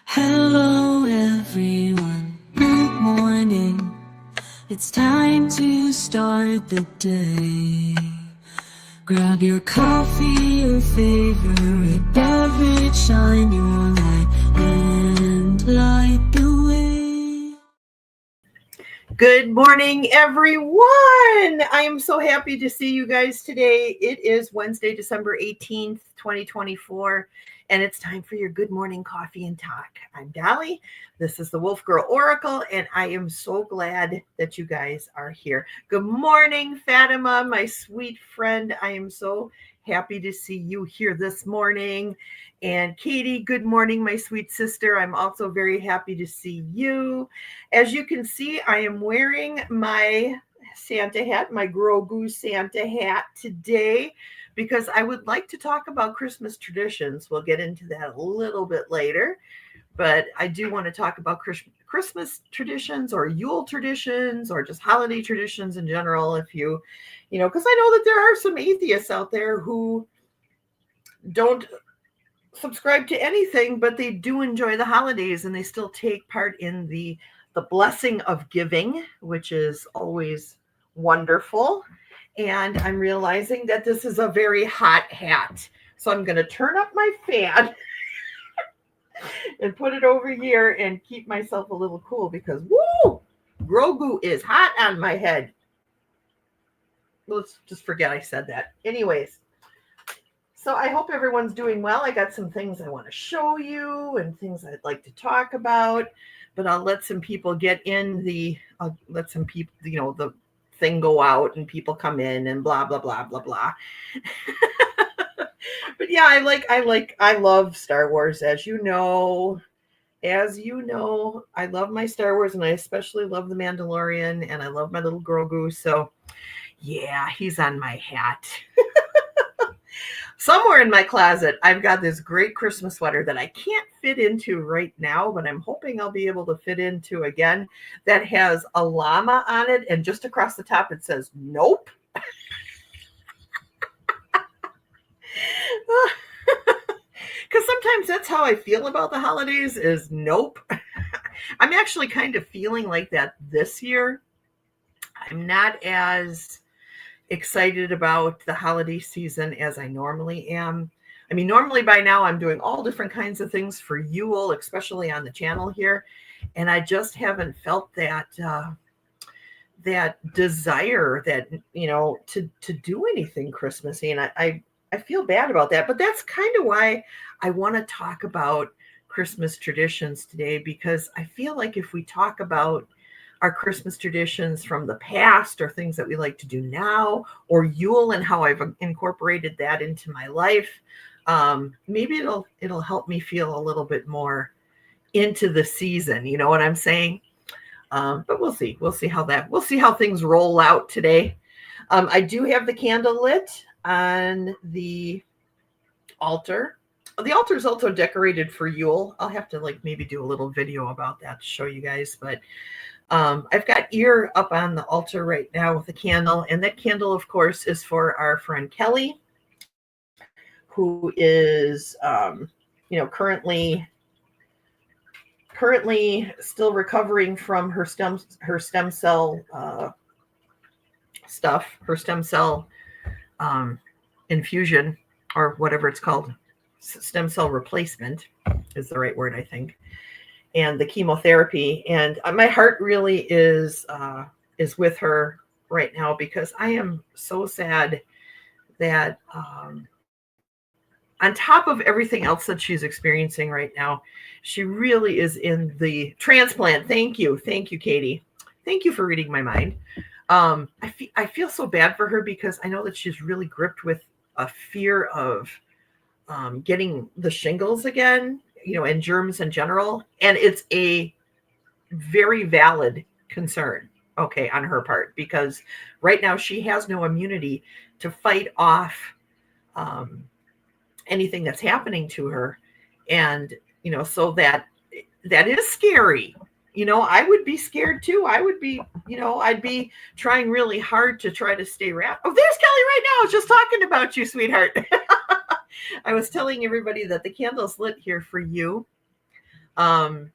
Hello everyone, good morning. It's time to start the day. Grab your coffee, your favorite beverage, shine your light and light the way. Good morning, everyone. I am so happy to see you guys today. It is Wednesday, December 18th, 2024, and it's time for your good morning coffee and talk. I'm Dolly. This is the Wolf Girl Oracle, and I am so glad that you guys are here. Good morning, Fatima, my sweet friend. I am so happy to see you here this morning. And Katie, good morning, my sweet sister. I'm also very happy to see you. As you can see, I am wearing my Santa hat, my Grogu Santa hat today, because I would like to talk about Christmas traditions. We'll get into that a little bit later, but I do want to talk about Christmas traditions or Yule traditions or just holiday traditions in general. If you know, because I know that there are some atheists out there who don't subscribe to anything, but they do enjoy the holidays and they still take part in the blessing of giving, which is always wonderful. And I'm realizing that this is a very hot hat. So I'm going to turn up my fan and put it over here and keep myself a little cool because, woo, Grogu is hot on my head. Let's just forget I said that. Anyways. So I hope everyone's doing well. I got some things I want to show you and things I'd like to talk about, but I'll let some people get in I'll let some people, the thing go out and people come in and blah, blah, blah, blah, blah. But yeah, I love Star Wars, as you know. I love my Star Wars, and I especially love The Mandalorian, and I love my little Grogu. So yeah, he's on my hat. Somewhere in my closet, I've got this great Christmas sweater that I can't fit into right now, but I'm hoping I'll be able to fit into again, that has a llama on it, and just across the top it says, nope. Because sometimes that's how I feel about the holidays is nope. I'm actually kind of feeling like that this year. I'm not as excited about the holiday season as I normally am. I mean, normally by now I'm doing all different kinds of things for Yule, especially on the channel here. And I just haven't felt that desire that, to do anything Christmassy. And I feel bad about that, but that's kind of why I want to talk about Christmas traditions today, because I feel like if we talk about our Christmas traditions from the past or things that we like to do now, or Yule and how I've incorporated that into my life, maybe it'll help me feel a little bit more into the season. You know what I'm saying? But we'll see. We'll see how things roll out today. I do have the candle lit on the altar. The altar is also decorated for Yule. I'll have to maybe do a little video about that to show you guys, but I've got ear up on the altar right now with a candle, and that candle, of course, is for our friend Kelly, who is, currently still recovering from her stem cell stuff, her stem cell infusion, or whatever it's called. Stem cell replacement is the right word, I think. And the chemotherapy, and my heart really is with her right now, because I am so sad that on top of everything else that she's experiencing right now, she really is in the transplant. Thank you, Katie. Thank you for reading my mind. I feel so bad for her, because I know that she's really gripped with a fear of getting the shingles again, and germs in general. And it's a very valid concern, okay, on her part, because right now she has no immunity to fight off anything that's happening to her. And, so that is scary. I would be scared too. I would be, I'd be trying really hard to try to stay wrapped. Oh, there's Kelly right now. I was just talking about you, sweetheart. I was telling everybody that the candle's lit here for you. And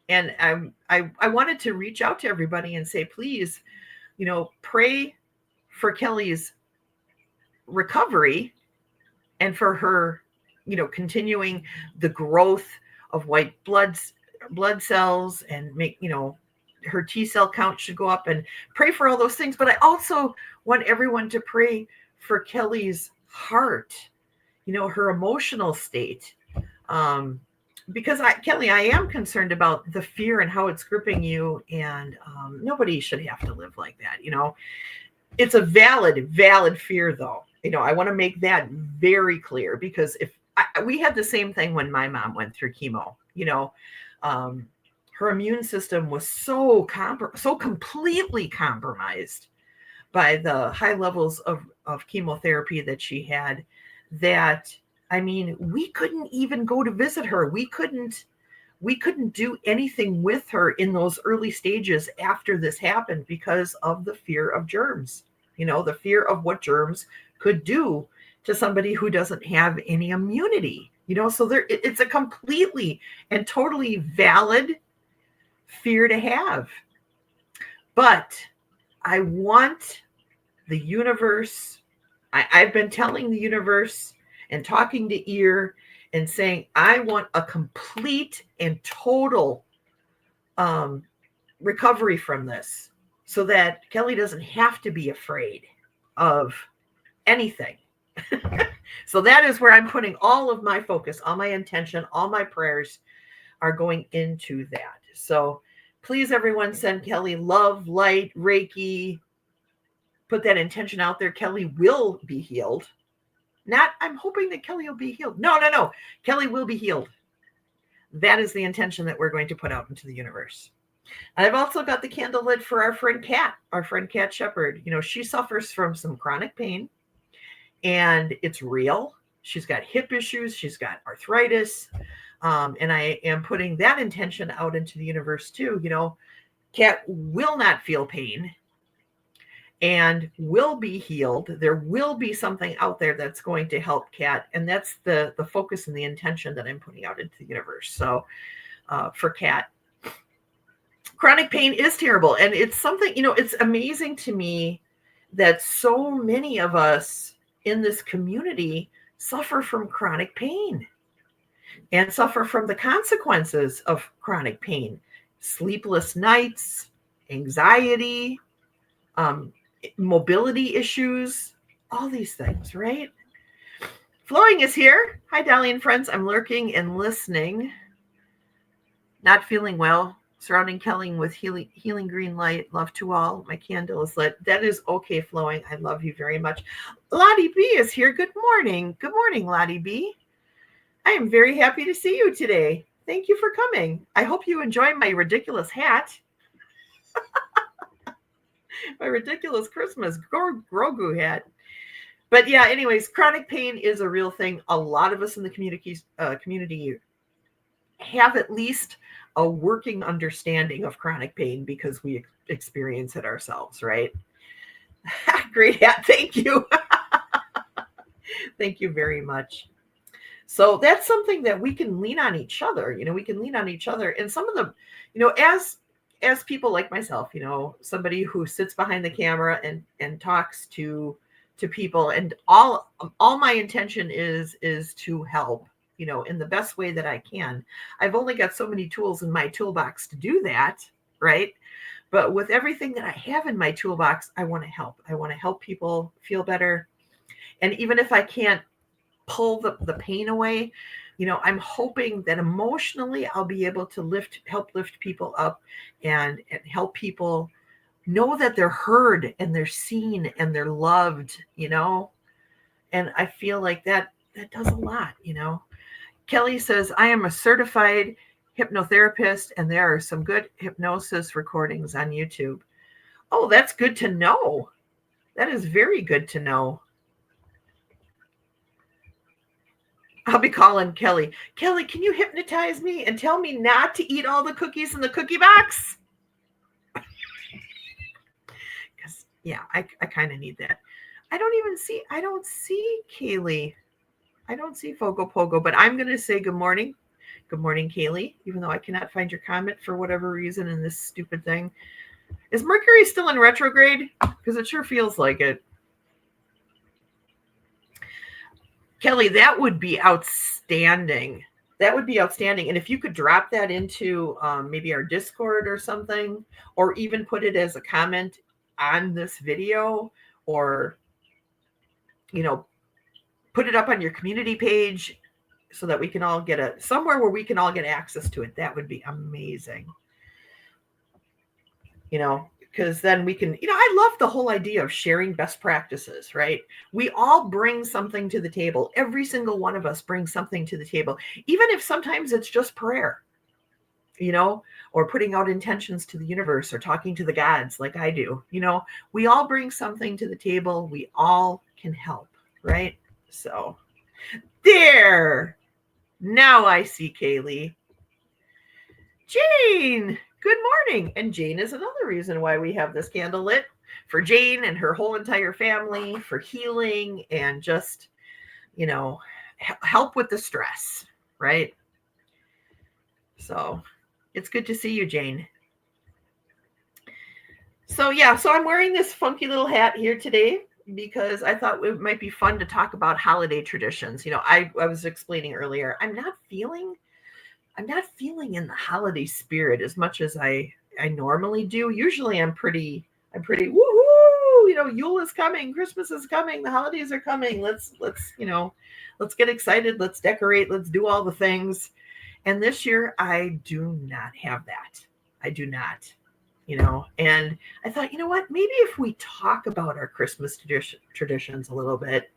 I wanted to reach out to everybody and say, please, pray for Kelly's recovery and for her, continuing the growth of white blood cells, and make, her T cell count should go up, and pray for all those things. But I also want everyone to pray for Kelly's heart, her emotional state. Because Kelly, I am concerned about the fear and how it's gripping you, and nobody should have to live like that. It's a valid fear, though. I want to make that very clear, because we had the same thing when my mom went through chemo. Her immune system was so completely compromised by the high levels of chemotherapy that she had, that, I mean, we couldn't even go to visit her. We couldn't do anything with her in those early stages after this happened, because of the fear of germs, the fear of what germs could do to somebody who doesn't have any immunity, so it's a completely and totally valid fear to have. But I want the universe, I've been telling the universe and talking to ear and saying, I want a complete and total recovery from this, so that Kelly doesn't have to be afraid of anything. So that is where I'm putting all of my focus, all my intention, all my prayers are going into that. So please, everyone, send Kelly love, light, Reiki. Put that intention out there. Kelly will be healed. Not, I'm hoping that Kelly will be healed. No. Kelly will be healed. That is the intention that we're going to put out into the universe. And I've also got the candle lit for our friend Kat Shepherd. She suffers from some chronic pain, and it's real. She's got hip issues. She's got arthritis. And I am putting that intention out into the universe too. Kat will not feel pain and will be healed. There will be something out there that's going to help Kat. And that's the focus and the intention that I'm putting out into the universe. So for Kat, chronic pain is terrible. And it's something, it's amazing to me that so many of us in this community suffer from chronic pain and suffer from the consequences of chronic pain, sleepless nights, anxiety, mobility issues, all these things, right? Flowing is here. Hi, Dolly and friends. I'm lurking and listening. Not feeling well. Surrounding Kelly with healing green light. Love to all. My candle is lit. That is okay, Flowing. I love you very much. Lottie B is here. Good morning. Good morning, Lottie B. I am very happy to see you today. Thank you for coming. I hope you enjoy my ridiculous hat. My ridiculous Christmas Grogu hat. But yeah, anyways, chronic pain is a real thing. A lot of us in the community have at least a working understanding of chronic pain because we experience it ourselves, right? Great hat. Thank you. Thank you very much. So that's something that we can lean on each other. We can lean on each other. And some of them, as people like myself, somebody who sits behind the camera and talks to people, and all my intention is to help, in the best way that I can. I've only got so many tools in my toolbox to do that, right? But with everything that I have in my toolbox, I want to help. I want to help people feel better. And even if I can't pull the pain away, I'm hoping that emotionally I'll be able to help lift people up and help people know that they're heard and they're seen and they're loved, and I feel like that does a lot. Kelly says, I am a certified hypnotherapist, and there are some good hypnosis recordings on YouTube. Oh, that's good to know. That is very good to know. I'll be calling Kelly. Kelly, can you hypnotize me and tell me not to eat all the cookies in the cookie box? Because, yeah, I kind of need that. I don't see Kaylee. I don't see Fogo Pogo, but I'm going to say good morning Good morning, Kaylee. Even though I cannot find your comment for whatever reason in this stupid thing. Is Mercury still in retrograde? Because it sure feels like it. Kelly, that would be outstanding. That would be outstanding. And if you could drop that into maybe our Discord or something, or even put it as a comment on this video, or, put it up on your community page so that we can all get somewhere where we can all get access to it. That would be amazing. Because then we can, I love the whole idea of sharing best practices, right? We all bring something to the table. Every single one of us brings something to the table, even if sometimes it's just prayer, or putting out intentions to the universe or talking to the gods like I do. We all bring something to the table. We all can help, right? So there. Now I see Kaylee. Jane, good morning. And Jane is another reason why we have this candle lit, for Jane and her whole entire family, for healing and just, help with the stress, right? So it's good to see you, Jane. So I'm wearing this funky little hat here today because I thought it might be fun to talk about holiday traditions. I was explaining earlier, I'm not feeling in the holiday spirit as much as I normally do. Usually I'm pretty woohoo, Yule is coming, Christmas is coming, the holidays are coming. Let's get excited, let's decorate, let's do all the things. And this year I do not have that. I do not. And I thought, what, maybe if we talk about our Christmas traditions a little bit,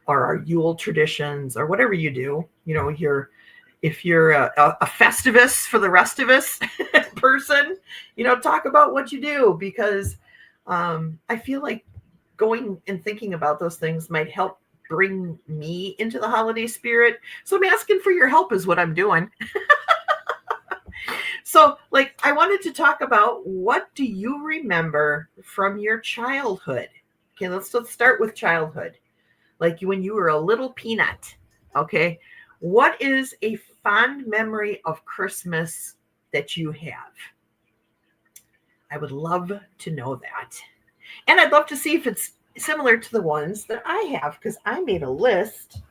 or our Yule traditions, or whatever you do, if you're a Festivus for the rest of us person, talk about what you do, because I feel like going and thinking about those things might help bring me into the holiday spirit. So I'm asking for your help is what I'm doing. So, I wanted to talk about, what do you remember from your childhood? Okay, let's start with childhood. Like when you were a little peanut, okay? What is a fond memory of Christmas that you have? I would love to know that. And I'd love to see if it's similar to the ones that I have, because I made a list.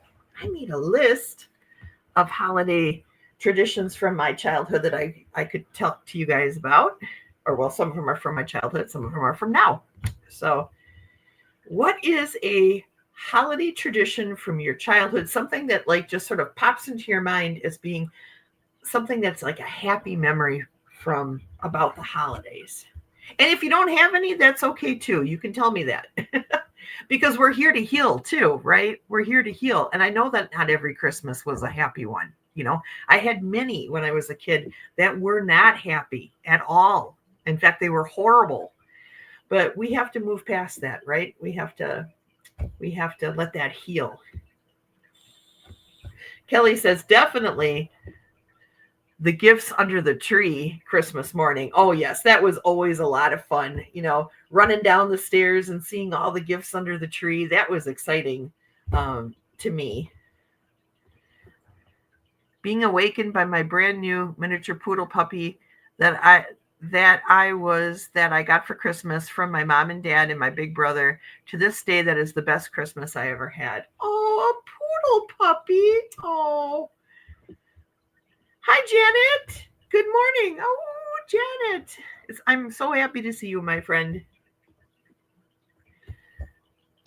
Of holiday traditions from my childhood that I could talk to you guys about. Or, well, some of them are from my childhood, some of them are from now. So what is a holiday tradition from your childhood? Something that just sort of pops into your mind as being something that's like a happy memory from about the holidays. And if you don't have any, that's okay too. You can tell me that. Because we're here to heal too, right? We're here to heal. And I know that not every Christmas was a happy one. I had many when I was a kid that were not happy at all. In fact, they were horrible. But we have to move past that, right? We have to let that heal. Kelly says, definitely the gifts under the tree Christmas morning. Oh, yes, that was always a lot of fun. Running down the stairs and seeing all the gifts under the tree. That was exciting to me. Being awakened by my brand new miniature poodle puppy that I got for Christmas from my mom and dad and my big brother. To this day, that is the best Christmas I ever had. Oh, a poodle puppy. Oh. Hi, Janet. Good morning. Oh, Janet. I'm so happy to see you, my friend.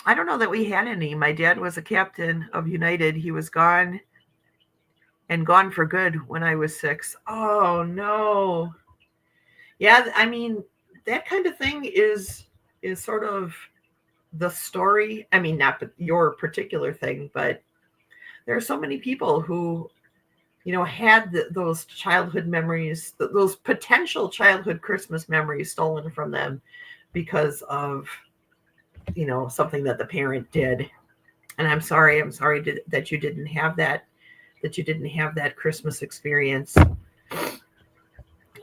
I don't know that we had any. My dad was a captain of United. He was gone for good when I was 6. Oh, no. Yeah, I mean, that kind of thing is sort of the story. I mean, not your particular thing, but there are so many people who, had those childhood memories, those potential childhood Christmas memories stolen from them because of, something that the parent did. And I'm sorry that you didn't have that Christmas experience.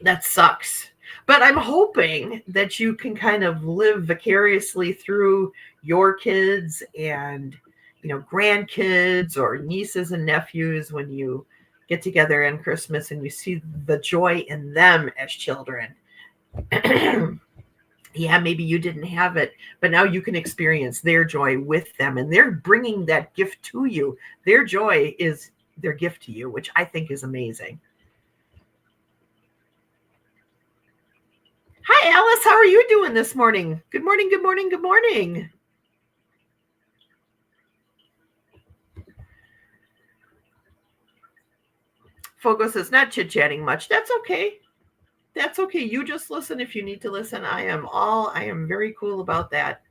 That sucks. But I'm hoping that you can kind of live vicariously through your kids and, grandkids or nieces and nephews when you get together on Christmas and you see the joy in them as children. Yeah, maybe you didn't have it, but now you can experience their joy with them, and they're bringing that gift to you. Their joy is their gift to you, which I think is amazing. Hi, Alice. How are you doing this morning? Good morning, good morning, good morning. Fogo says, not chit-chatting much. That's okay. That's okay. You just listen if you need to listen. I am very cool about that.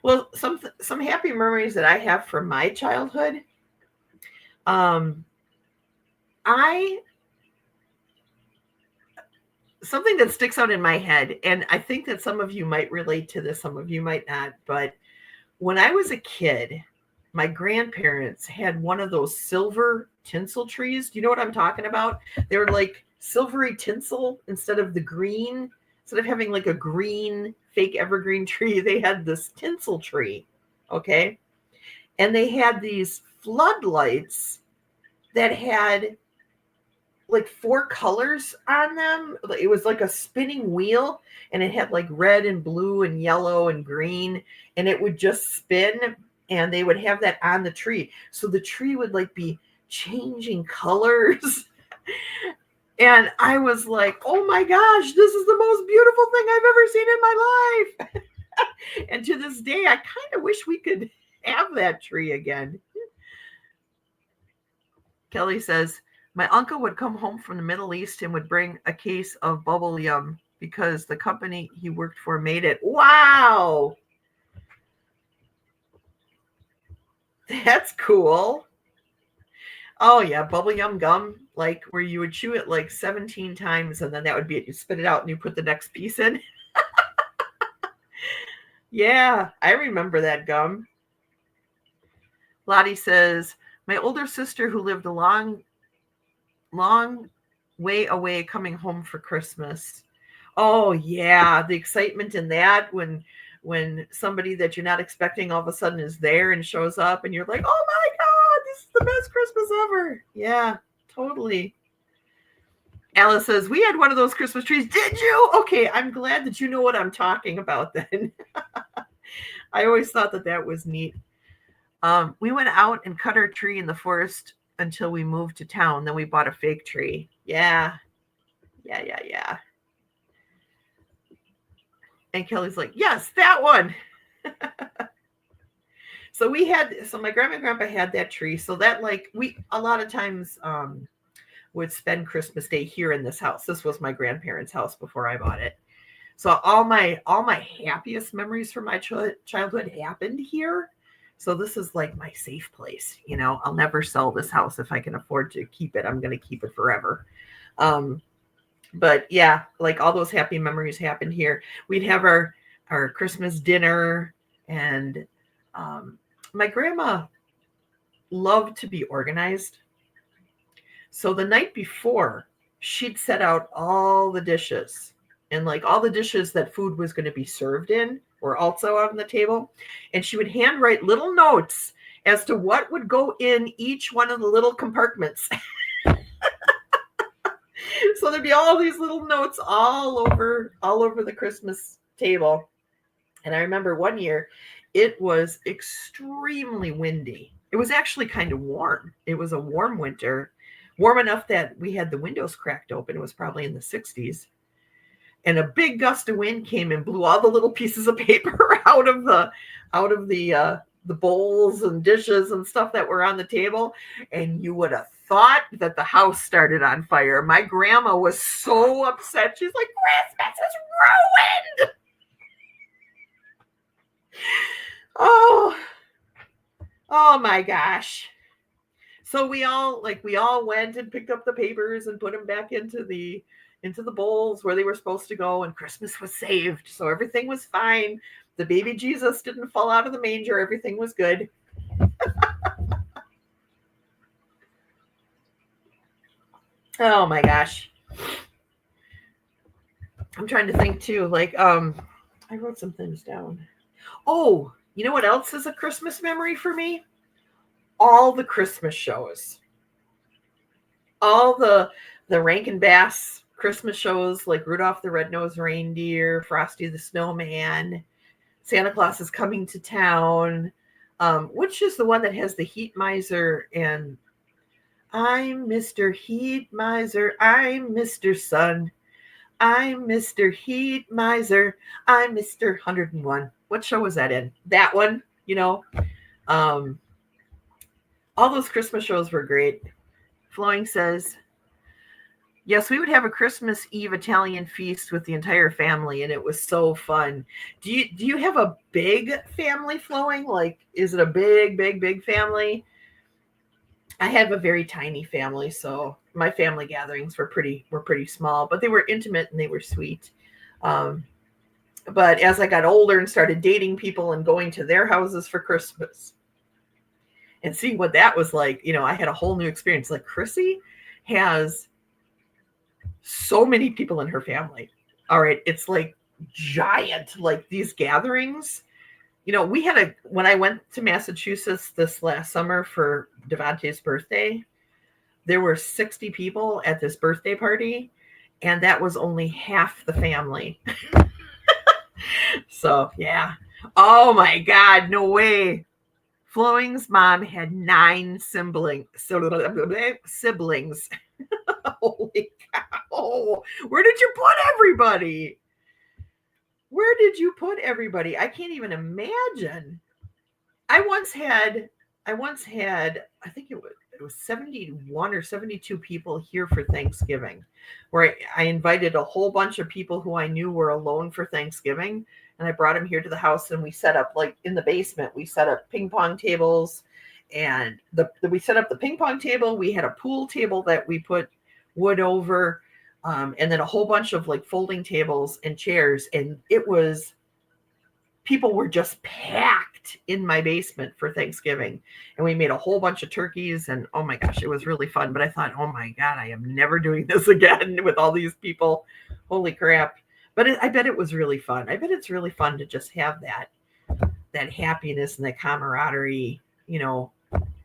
Well, some happy memories that I have from my childhood. Something that sticks out in my head, and I think that some of you might relate to this, some of you might not, but when I was a kid, my grandparents had one of those silver tinsel trees. Do you know what I'm talking about? They were like silvery tinsel instead of the green. Instead of having like a green fake evergreen tree, they had this tinsel tree. Okay. And they had these floodlights that had like 4 colors on them. It was like a spinning wheel, and it had like red and blue and yellow and green, and it would just spin, and they would have that on the tree. So the tree would like be changing colors. And I was like, oh my gosh, this is the most beautiful thing I've ever seen in my life. And to this day, I kind of wish we could have that tree again. Kelly says, my uncle would come home from the Middle East and would bring a case of bubble yum because the company he worked for made it. Wow. That's cool. Oh, yeah. Bubble yum gum, like where you would chew it like 17 times and then that would be it. You spit it out and you put the next piece in. Yeah, I remember that gum. Lottie says, my older sister who lived a long way away coming home for Christmas. Oh yeah, the excitement in that when somebody that you're not expecting all of a sudden is there and shows up and you're like, oh my God, this is the best Christmas ever. Yeah, totally. Alice says, we had one of those Christmas trees. Did you? Okay, I'm glad that you know what I'm talking about then. I always thought that was neat. We went out and cut our tree in the forest until we moved to town. Then we bought a fake tree. Yeah. And Kelly's like, yes, that one. So my grandma and grandpa had that tree. So that we a lot of times would spend Christmas Day here in this house. This was my grandparents' house before I bought it. So all my happiest memories from my childhood happened here. So this is like my safe place. You know, I'll never sell this house if I can afford to keep it. I'm going to keep it forever. But yeah, like all those happy memories happened here. We'd have our Christmas dinner, and my grandma loved to be organized. So the night before, she'd set out all the dishes, and like all the dishes that food was going to be served in were also on the table. And she would handwrite little notes as to what would go in each one of the little compartments. So there'd be all these little notes all over the Christmas table. And I remember one year it was extremely windy. It was actually kind of warm. It was a warm winter, warm enough that we had the windows cracked open. It was probably in the 60s. And a big gust of wind came and blew all the little pieces of paper out of the bowls and dishes and stuff that were on the table. And you would have thought that the house started on fire. My grandma was so upset. She's like, Christmas is ruined. Oh my gosh. So we all went and picked up the papers and put them back into the bowls where they were supposed to go, and Christmas was saved. So everything was fine. The baby Jesus didn't fall out of the manger. Everything was good. Oh my gosh. I'm trying to think too. I wrote some things down. Oh, you know what else is a Christmas memory for me? All the Christmas shows. all the Rankin Bass Christmas shows like Rudolph the Red-Nosed Reindeer, Frosty the Snowman, Santa Claus is Coming to Town, which is the one that has the Heat Miser and I'm Mr. Heat Miser, I'm Mr. Sun, I'm Mr. Heat Miser, I'm Mr. 101. What show was that in? That one, all those Christmas shows were great. Flowing says, yes, we would have a Christmas Eve Italian feast with the entire family, and it was so fun. Do you have a big family, Flowing? Like, is it a big family? I have a very tiny family, so my family gatherings were pretty small, but they were intimate and they were sweet. But as I got older and started dating people and going to their houses for Christmas and seeing what that was like, I had a whole new experience. Like, Chrissy has so many people in her family. All right. It's like giant, like these gatherings. When I went to Massachusetts this last summer for Devontae's birthday, there were 60 people at this birthday party, and that was only half the family. So, yeah. Oh my God, no way. Flowing's mom had 9 siblings. Holy cow. Where did you put everybody? I can't even imagine. I once had, I think it was 71 or 72 people here for Thanksgiving, where I invited a whole bunch of people who I knew were alone for Thanksgiving. And I brought them here to the house, and we set up, like in the basement, we set up ping pong tables, and we set up the ping pong table. We had a pool table that we put wood over, and then a whole bunch of like folding tables and chairs. And people were just packed in my basement for Thanksgiving. And we made a whole bunch of turkeys, and oh my gosh, it was really fun. But I thought, oh my God, I am never doing this again with all these people. Holy crap. But I bet it was really fun. I bet it's really fun to just have that happiness and that camaraderie,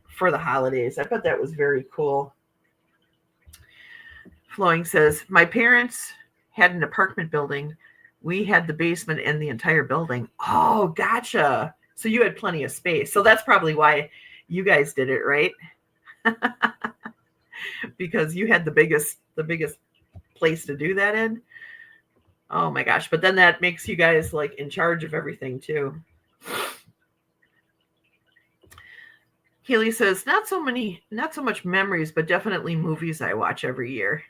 for the holidays. I bet that was very cool. Flowing says, my parents had an apartment building. We had the basement and the entire building. Oh, gotcha. So you had plenty of space. So that's probably why you guys did it, right? Because you had the biggest place to do that in. Oh my gosh. But then that makes you guys like in charge of everything too. Healy says, not so much memories, but definitely movies I watch every year.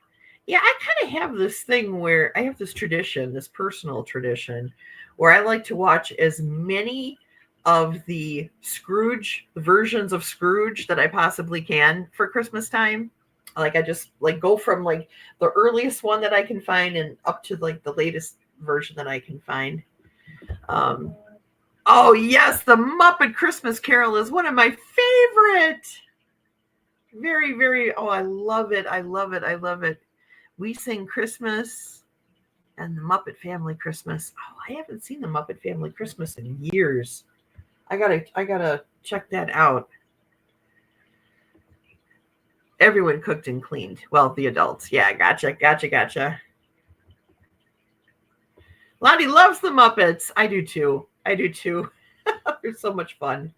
Yeah, I kind of have this thing where I have this tradition, this personal tradition, where I like to watch as many of the Scrooge versions of Scrooge that I possibly can for Christmas time. Like, I just like go from like the earliest one that I can find and up to like the latest version that I can find. Oh yes, the Muppet Christmas Carol is one of my favorite. Very, very, oh, I love it. I love it. I love it. We Sing Christmas and the Muppet Family Christmas. Oh, I haven't seen the Muppet Family Christmas in years. I gotta check that out. Everyone cooked and cleaned. Well, the adults. Yeah, gotcha. Lonnie loves the Muppets. I do too. They're so much fun.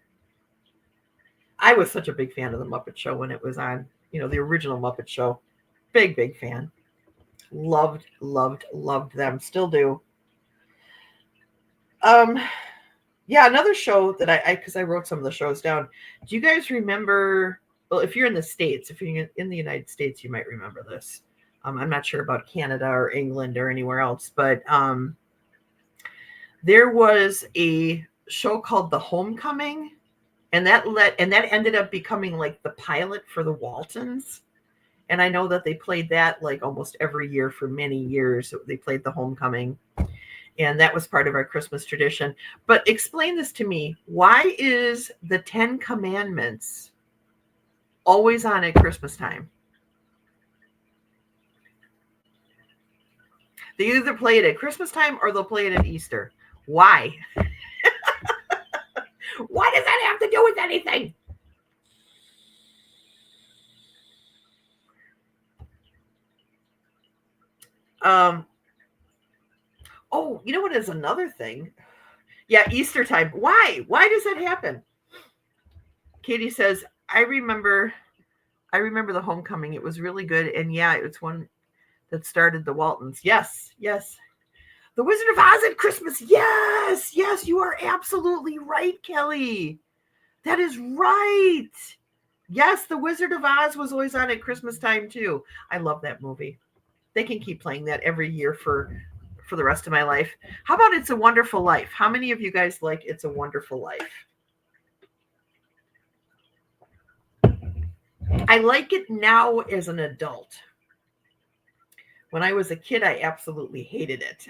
I was such a big fan of the Muppet Show when it was on, the original Muppet Show. Big fan. Loved them. Still do. Yeah, another show that because I wrote some of the shows down. Do you guys remember? Well, if you're in the States, if you're in the United States, you might remember this. I'm not sure about Canada or England or anywhere else, but there was a show called The Homecoming, and that ended up becoming like the pilot for the Waltons. And I know that they played that like almost every year for many years. They played The Homecoming, and that was part of our Christmas tradition. But explain this to me. Why is the 10 Commandments always on at Christmas time? They either play it at Christmas time or they'll play it at Easter. Why? Why does that have to do with anything? Oh, you know what is another thing? Yeah, Easter time. Why? Why does that happen? Katie says, I remember the homecoming. It was really good. And yeah, it's one that started the Waltons. Yes, yes. The Wizard of Oz at Christmas. Yes, yes, you are absolutely right, Kelly. That is right. Yes, The Wizard of Oz was always on at Christmas time too. I love that movie. They can keep playing that every year for the rest of my life. How about It's a Wonderful Life? How many of you guys like It's a Wonderful Life? I like it now as an adult. When I was a kid, I absolutely hated it.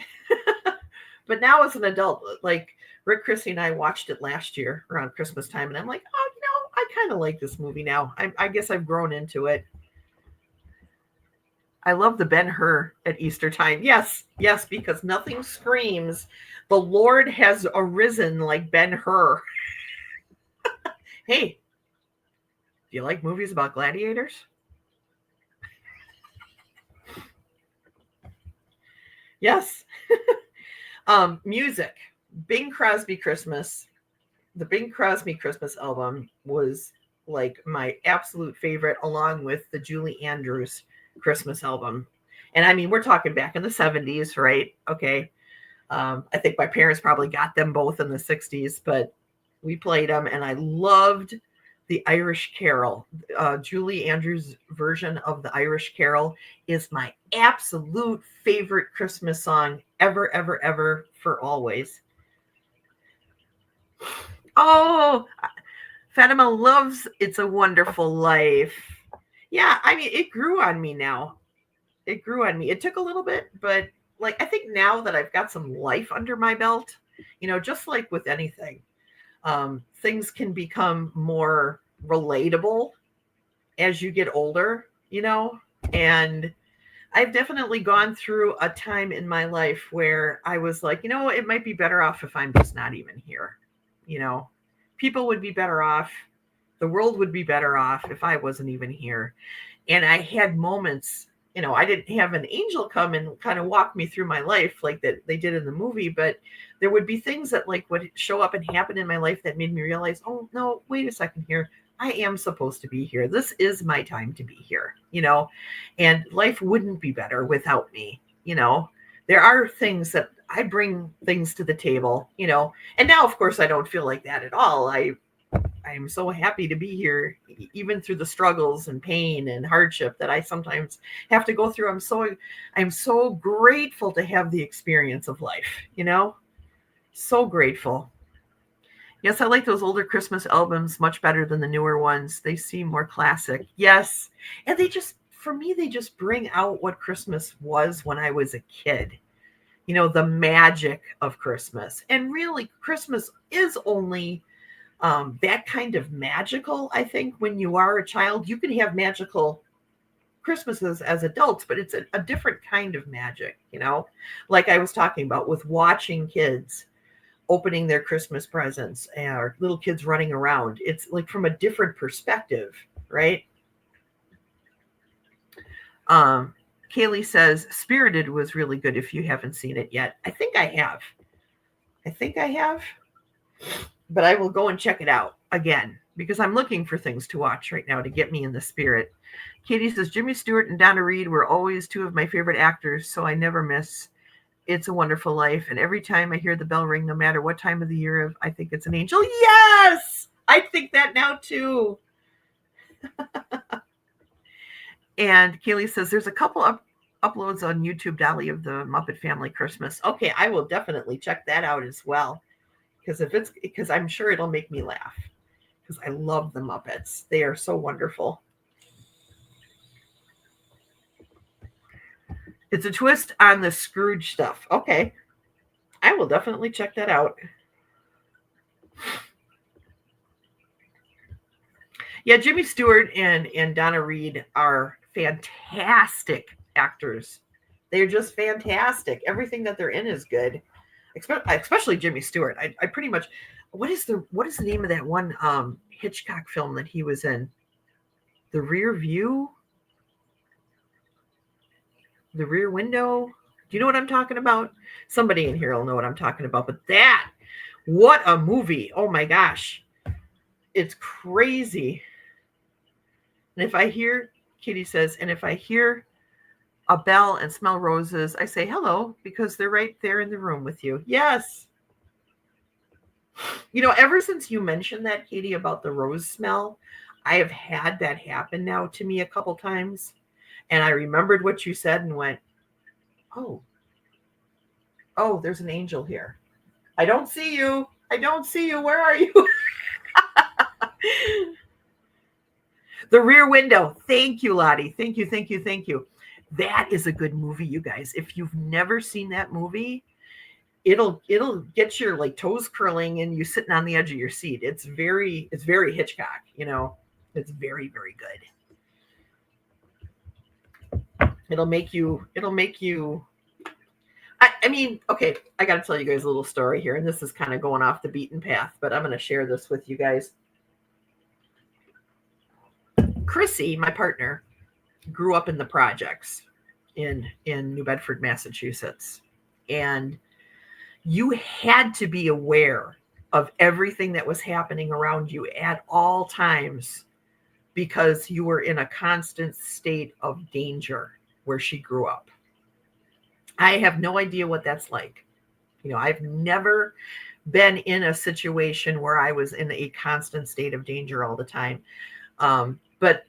But now as an adult, like Rick, Chrissy, and I watched it last year around Christmas time, and I'm like, oh, I kind of like this movie now. I guess I've grown into it. I love the Ben-Hur at Easter time. Yes, yes, because nothing screams, the Lord has arisen like Ben-Hur. Hey, do you like movies about gladiators? Yes. Music. Bing Crosby Christmas. The Bing Crosby Christmas album was like my absolute favorite, along with the Julie Andrews Christmas album. And I mean, we're talking back in the 70s, right? Okay. I think my parents probably got them both in the 60s, but we played them, and I loved the Irish Carol. Julie Andrews' version of the Irish Carol is my absolute favorite Christmas song ever, ever, ever, for always. Oh, Fatima loves It's a Wonderful Life. Yeah, I mean, it grew on me now. It grew on me. It took a little bit, but like I think now that I've got some life under my belt, just like with anything, things can become more relatable as you get older, and I've definitely gone through a time in my life where I was like, it might be better off if I'm just not even here. People would be better off. The world would be better off if I wasn't even here. And I had moments, I didn't have an angel come and kind of walk me through my life like that they did in the movie, but there would be things that like would show up and happen in my life that made me realize, oh no, wait a second here. I am supposed to be here. This is my time to be here, and life wouldn't be better without me. There are things that I bring things to the table, and now of course I don't feel like that at all. I am so happy to be here, even through the struggles and pain and hardship that I sometimes have to go through. I'm so grateful to have the experience of life, so grateful. Yes, I like those older Christmas albums much better than the newer ones. They seem more classic. Yes. And for me, they just bring out what Christmas was when I was a kid. The magic of Christmas. And really, Christmas is only that kind of magical. I think when you are a child, you can have magical Christmases as adults, but it's a different kind of magic, like I was talking about with watching kids opening their Christmas presents or little kids running around. It's like from a different perspective, right? Kaylee says Spirited was really good if you haven't seen it yet. I think I have. But I will go and check it out again because I'm looking for things to watch right now to get me in the spirit. Katie says Jimmy Stewart and Donna Reed were always two of my favorite actors, so I never miss It's a Wonderful Life. And every time I hear the bell ring, no matter what time of the year, I think it's an angel. Yes! I think that now too. And Kaylee says there's a couple of uploads on YouTube-Dali of the Muppet Family Christmas. Okay, I will definitely check that out as well. Because I'm sure it'll make me laugh. Because I love the Muppets. They are so wonderful. It's a twist on the Scrooge stuff. Okay. I will definitely check that out. Yeah, Jimmy Stewart and Donna Reed are fantastic actors. They're just fantastic. Everything that they're in is good. Especially Jimmy Stewart. I pretty much, what is the name of that one Hitchcock film that he was in? The Rear View? The Rear Window? Do you know what I'm talking about? Somebody in here will know what I'm talking about. But what a movie. Oh my gosh. It's crazy. And if I hear, Kitty says, and if I hear a bell and smell roses, I say hello because they're right there in the room with you. Yes. You know, ever since you mentioned that, Katie, about the rose smell, I have had that happen now to me a couple times. And I remembered what you said and went, oh, there's an angel here. I don't see you. I don't see you. Where are you? The Rear Window. Thank you, Lottie. Thank you, thank you, thank you. That is a good movie, you guys. If you've never seen that movie, it'll get your like toes curling and you sitting on the edge of your seat. It's very Hitchcock, you know. It's very, very good. It'll make you I mean, okay, I got to tell you guys a little story here, and this is kind of going off the beaten path, but I'm going to share this with you guys. Chrissy, my partner, grew up in the projects in New Bedford, Massachusetts. And you had to be aware of everything that was happening around you at all times because you were in a constant state of danger where she grew up. I have no idea what that's like. You know, I've never been in a situation where I was in a constant state of danger all the time. But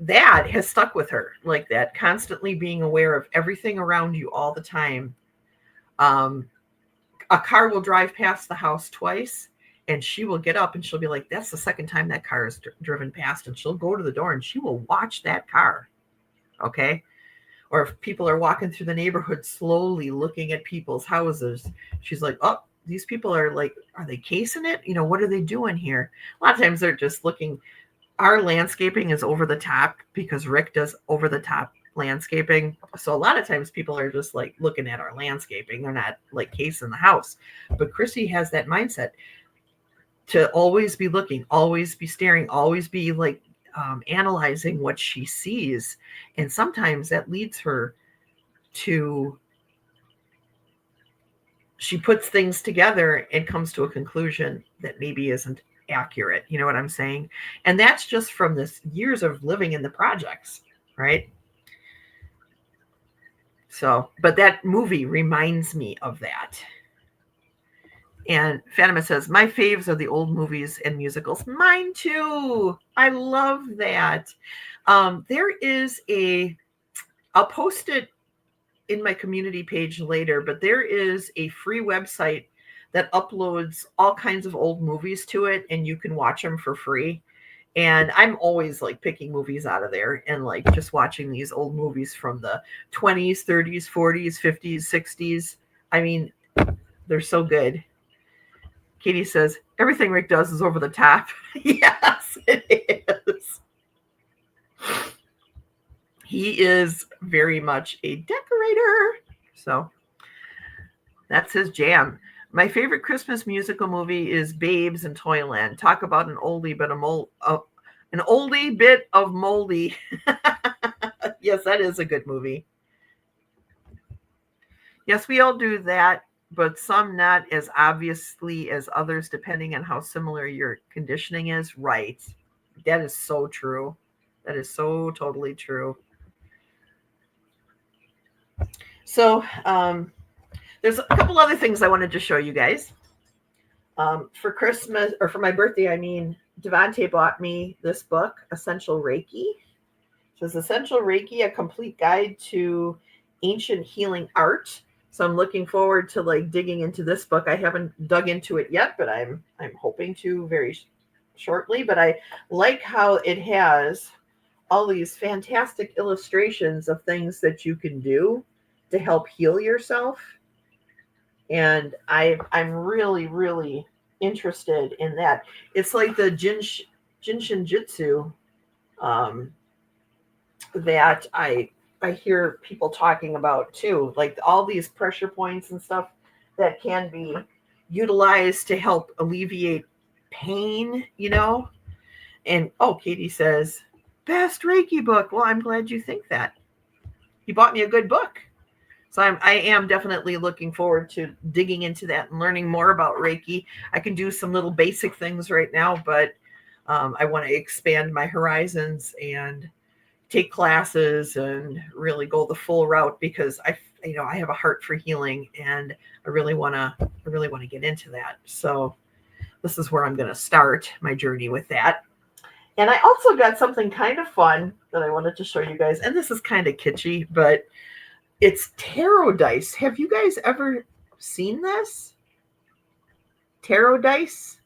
that has stuck with her, like that, constantly being aware of everything around you all the time. A car will drive past the house twice and she will get up and she'll be like, that's the second time that car is driven past. And she'll go to the door and she will watch that car. Okay. Or if people are walking through the neighborhood slowly looking at people's houses, she's like, oh, these people are like, are they casing it? You know, what are they doing here? A lot of times they're just looking. Our landscaping is over the top because Rick does over the top landscaping. So a lot of times people are just like looking at our landscaping. They're not like casing the house. But Chrissy has that mindset to always be looking, always be staring, always be like analyzing what she sees. And sometimes that leads her to, she puts things together and comes to a conclusion that maybe isn't accurate. You know what I'm saying? And that's just from this years of living in the projects, right? So, but that movie reminds me of that. And Fatima says, my faves are the old movies and musicals. Mine too. I love that. There is I'll post it in my community page later, but there is a free website that uploads all kinds of old movies to it, and you can watch them for free. And I'm always like picking movies out of there and like just watching these old movies from the 20s, 30s, 40s, 50s, 60s. I mean, they're so good. Katie says, everything Rick does is over the top. Yes, it is. He is very much a decorator. So that's his jam. My favorite Christmas musical movie is Babes in Toyland. Talk about an oldie, but an oldie bit of moldy. Yes, that is a good movie. Yes, we all do that, but some not as obviously as others, depending on how similar your conditioning is. Right. That is so true. That is so totally true. So, there's a couple other things I wanted to show you guys. For Christmas, or for my birthday, I mean, Devontae bought me this book, Essential Reiki. It says Essential Reiki, a complete guide to ancient healing art. So I'm looking forward to like digging into this book. I haven't dug into it yet, but I'm hoping to very shortly. But I like how it has all these fantastic illustrations of things that you can do to help heal yourself. And I'm really, really interested in that. It's like the Jinshin Jitsu that I hear people talking about too, like all these pressure points and stuff that can be utilized to help alleviate pain, you know? And Katie says, best Reiki book. Well, I'm glad you think that. You bought me a good book. So I am definitely looking forward to digging into that and learning more about Reiki. I can do some little basic things right now, but I want to expand my horizons and take classes and really go the full route, because I have a heart for healing, and I really want to get into that. So this is where I'm going to start my journey with that. And I also got something kind of fun that I wanted to show you guys. And this is kind of kitschy, but it's tarot dice. Have you guys ever seen this? Tarot dice?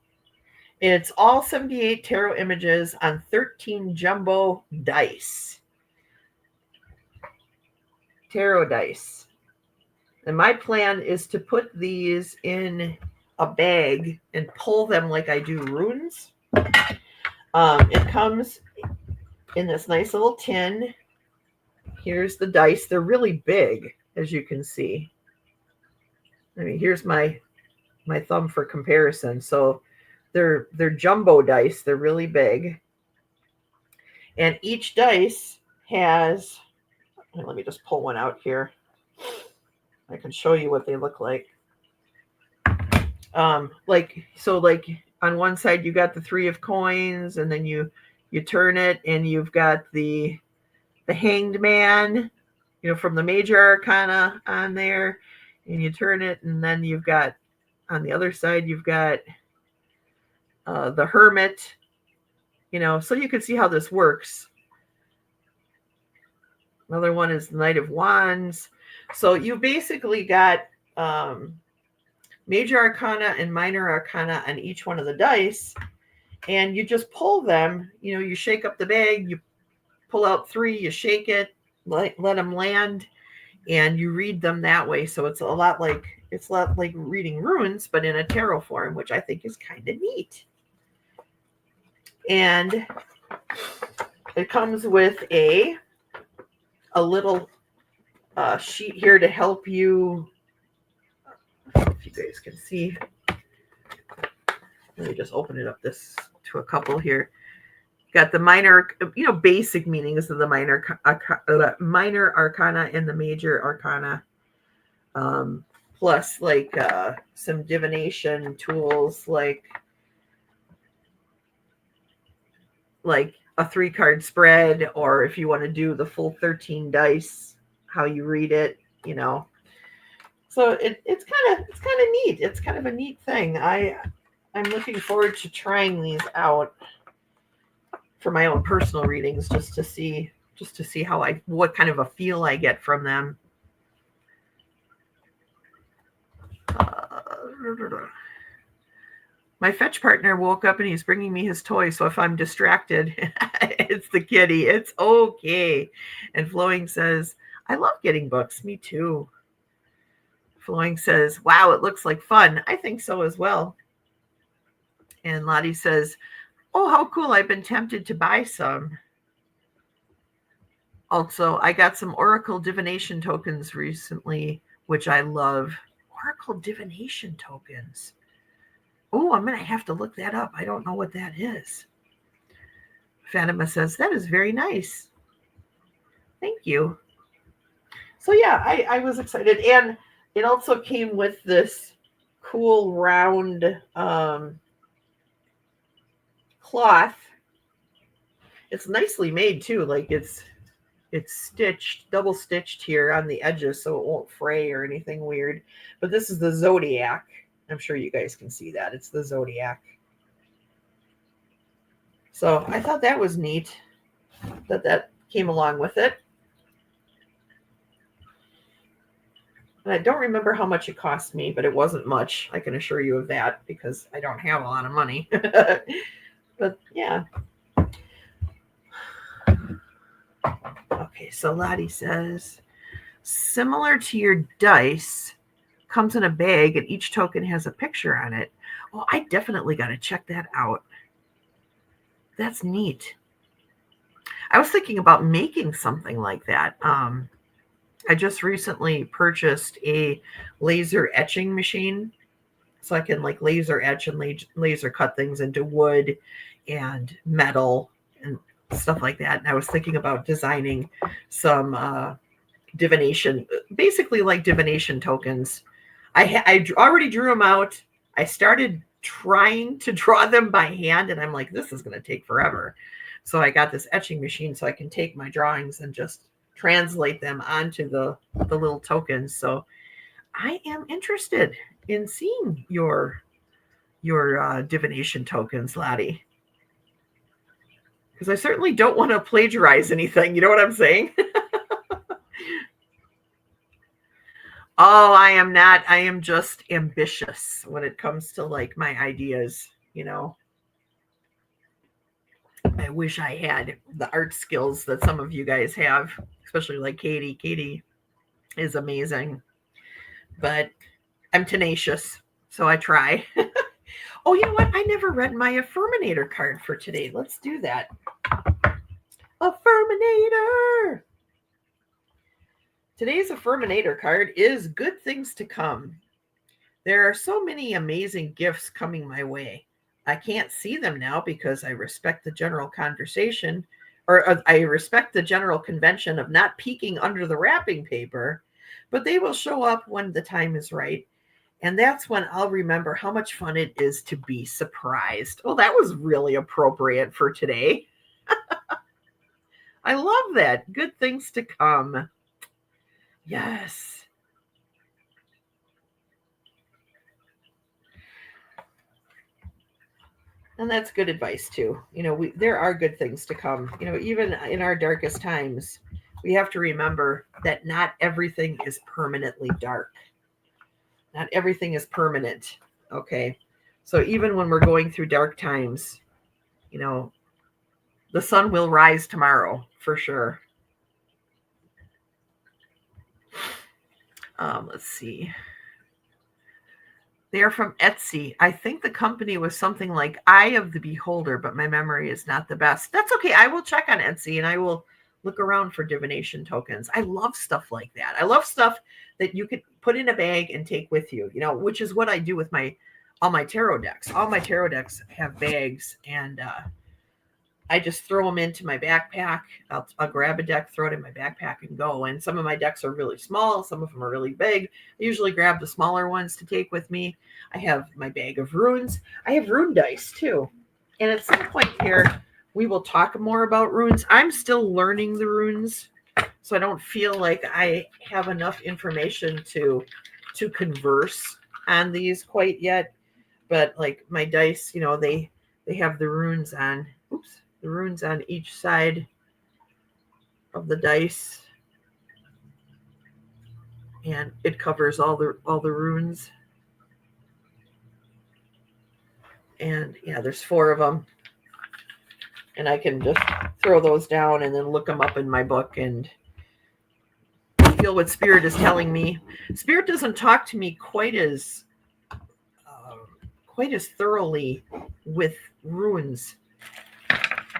It's all 78 tarot images on 13 jumbo dice. Tarot dice. And my plan is to put these in a bag and pull them like I do runes. It comes in this nice little tin. Here's the dice. They're really big, as you can see. I mean, here's my thumb for comparison. So they're jumbo dice. They're really big. And each dice has, let me just pull one out here. I can show you what they look like. Like on one side you got the 3 of coins, and then you turn it and you've got the Hanged Man, from the major arcana on there, and you turn it, and then you've got on the other side you've got the Hermit, so you can see how this works. Another one is the Knight of Wands. So you basically got major arcana and minor arcana on each one of the dice, and you just pull them. You shake up the bag, you pull out 3, you shake it, let them land, and you read them that way. So it's a lot like reading runes, but in a tarot form, which I think is kind of neat. And it comes with a little sheet here to help you. If you guys can see, let me just open it up this to a couple here. Got the minor, basic meanings of the minor arcana and the major arcana, plus some divination tools, like a 3-card spread, or if you want to do the full 13 dice, how you read it, So it's kind of neat. It's kind of a neat thing. I'm looking forward to trying these out for my own personal readings, just to see what kind of a feel I get from them. My fetch partner woke up and he's bringing me his toy. So if I'm distracted, it's the kitty. It's okay. And Flowing says, I love getting books. Me too. Flowing says, wow, it looks like fun. I think so as well. And Lottie says, oh, how cool. I've been tempted to buy some. Also, I got some Oracle divination tokens recently, which I love. Oracle divination tokens. Oh, I'm going to have to look that up. I don't know what that is. Fatima says, that is very nice. Thank you. So yeah, I was excited. And it also came with this cool round cloth. It's nicely made too. Like it's stitched, double stitched here on the edges so it won't fray or anything weird. But this is the Zodiac. I'm sure you guys can see that. It's the Zodiac. So I thought that was neat that came along with it. And I don't remember how much it cost me, but it wasn't much. I can assure you of that because I don't have a lot of money. But yeah. Okay, so Lottie says, similar to your dice, comes in a bag and each token has a picture on it. Oh, I definitely got to check that out. That's neat. I was thinking about making something like that. I just recently purchased a laser etching machine, so I can laser etch and laser cut things into wood and metal and stuff like that. And I was thinking about designing some divination, basically like divination tokens. I already drew them out. I started trying to draw them by hand, and I'm like, this is going to take forever. So I got this etching machine so I can take my drawings and just translate them onto the little tokens. So I am interested in seeing your divination tokens, Lottie, because I certainly don't want to plagiarize anything. You know what I'm saying? Oh, I am not. I am just ambitious when it comes to like my ideas, you know. I wish I had the art skills that some of you guys have, especially like Katie. Katie is amazing, but I'm tenacious, so I try. Oh, you know what? I never read my Affirminator card for today. Let's do that. Affirminator. Today's Affirminator card is good things to come. There are so many amazing gifts coming my way. I can't see them now because I respect the general conversation, or I respect the general convention of not peeking under the wrapping paper, but they will show up when the time is right. And that's when I'll remember how much fun it is to be surprised. Well, that was really appropriate for today. I love that. Good things to come. Yes. And that's good advice too. You know, there are good things to come. You know, even in our darkest times, we have to remember that not everything is permanently dark. Not everything is permanent. Okay. So even when we're going through dark times, you know, the sun will rise tomorrow for sure. Let's see. They are from Etsy. I think the company was something like Eye of the Beholder, but my memory is not the best. That's okay. I will check on Etsy and I will look around for divination tokens. I love stuff like that. I love stuff that you could put in a bag and take with you, you know, which is what I do with all my tarot decks. All my tarot decks have bags, and I just throw them into my backpack. I'll grab a deck, throw it in my backpack, and go. And some of my decks are really small. Some of them are really big. I usually grab the smaller ones to take with me. I have my bag of runes. I have rune dice too. And at some point here, we will talk more about runes. I'm still learning the runes, so I don't feel like I have enough information to converse on these quite yet. But like my dice, you know, they have the runes on. Oops. The runes on each side of the dice, and it covers all the runes. And yeah, there's 4 of them, and I can just throw those down and then look them up in my book and feel what Spirit is telling me. Spirit doesn't talk to me quite as thoroughly with runes